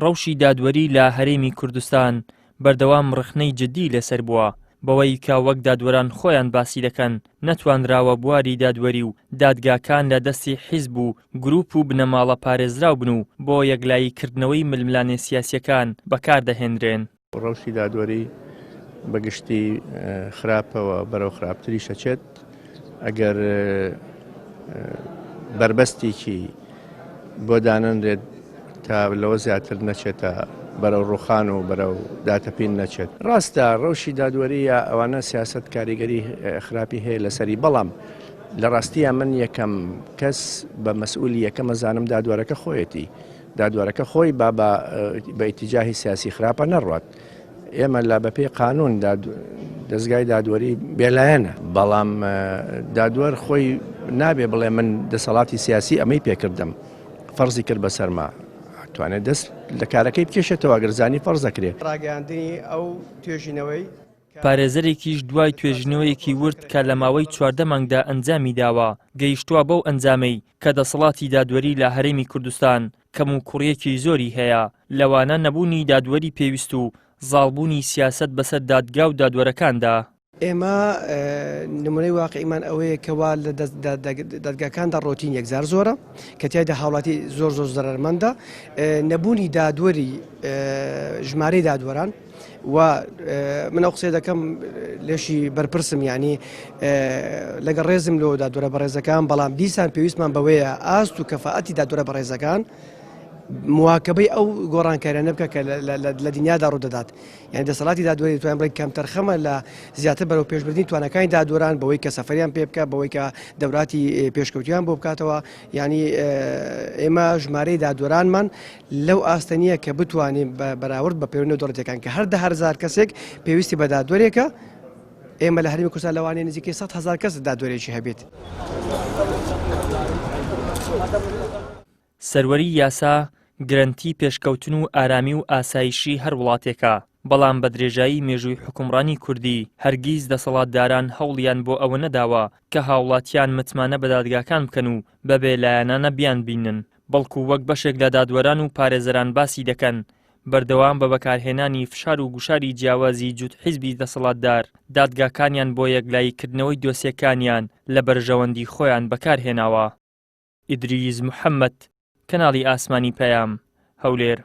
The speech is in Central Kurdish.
ڕەوشی دادوەری لە هەرێمی کوردستان بەردەوام ڕخنەی جددی لەسەر بووە بەوەی کە وەک دادوەران خۆیان باسی دەکەن نەتوانراوە بواری دادوەری و دادگاکان لە دەستی حیزب و گروپ و بنەماڵە پارێزراو بن و بۆ یەکلاییکردنەوەی ململانێ سیاسیەکان بەکاردەهێنرێن. ڕەوشی دادوەری بەگشتی خراپەوە بەرەو خراپتری شەچێت ئەگەر بربەستێکی بۆ دانەنرێت تا لەوە زیاتر نەچێتە بەرەو ڕوخان و بەرەو داتەپین نەچێت. ڕاستە ڕەوشی دادوەریە ئەوانە سیاست کاریگەری خراپی هەیە لەسەری، بەڵام لە ڕاستیە من یەکەم کەس بە مەسئولی یەکەمە زانم دادوەرەکە خۆیەتی. دادوەرەکە خۆی بە ئیتیجاهی سیاسی خراپە نەڕوات. ئێمە لا بەپێی قانون دەستگای دادوەری بێلایەنە، بەڵام دادوەر خۆی نابێ بڵێ من دەسەڵاتی سیاسی ئەمەی پێکردم فەرزی کرد بەسەرما، توانێت دەست لە کارەکەی بکێشێتەوە ئەگەرزانی فەرز دەکرێت. ڕاگەاندنی ئەو توێژینەوەی پارێزەرێکیش دوای توێژینەوەیەکی ورد کە لە ماوەی 14 مانگدا ئەنجامی داوە گەیشتووە بەو ئەنجامەی کە دەسەڵاتی دادوەری لە هەرێمی کوردستان کەم و کوڕیەکی زۆری هەیە، لەوانە نەبوونی دادوەری پێویست و زاڵبوونی سیاست بەسەر دادگا و دادوەرەکاندا. ئێمە نمونەی واقعیمان ئەوەیە کەوا لە دادگاکاندا ڕۆتین یەکجار زۆرە کە تیایدا هاوڵاتی زۆر زەرمەندە، نەبوونی دادوەری ژمارەی دادوەران و من ئەو قسەی دەکەم لێشی بەرپرسم، یعنی لەگەڵ ڕێزم لۆ دادوەرە بەڕێزەکان، بەڵام دیسان پێویستمان بەوەیە ئاست و کەفاەتی دادوەرە بەڕێزەکان مواکبەی ئەو گۆڕانکاریانە بکە کە لە دنیادا ڕوودەدات. یعنی دەسەڵاتی دادوەری توانین بڵێن کەم تەرخەمە لە زیاتر بەرەو پێشبردنی توانەکانی دادوەران بەوەی کە سەفەریان پێ بکە، بەوەی کە دەوراتی پێشکەوتیان بۆ بکاتەوە. یعنی ئێمە ژمارەی دادوەرانمان لەو ئاستەنیە کە بتوانین بەراورد بە پەیوەندی دەوڵەتەکان کە هەر 10,000 کەسێک پێویستی بە دادوەرێکە، ئێمە لە هەرێمی کوردستان لەوانەیە نزیکەی 100,000 کەس دادوەرێکی هەبێت. سەروەری یاسا گرنتی پێشکەوتن و ئارامی و ئاسایشی هەر وڵاتێکە، بەڵام بە درێژایی مێژووی حکومڕانی کوردی هەرگیز دەسەڵاتداران هەوڵیان بۆ ئەوە نەداوە کە هاوڵاتیان متمانە بە دادگاکان بکەن و بەبێ لایەنانە بیان بینن، بەڵکو وەک بەشێک لە دادوەران و پارێزەران باسی دەکەن بەردەوام بە بەکارهێنانی فشار و گوشاری جیاوازی جوت حیزبی دەسەڵاتدار دادگاکانیان بۆ یەکلاییکردنەوەی دۆسیەکانیان لە بەرژەوەندی خۆیان بەکارهێناوە. ئیدریس محەممەد، کەناڵی ئاسمانی پەیام، هەولێر.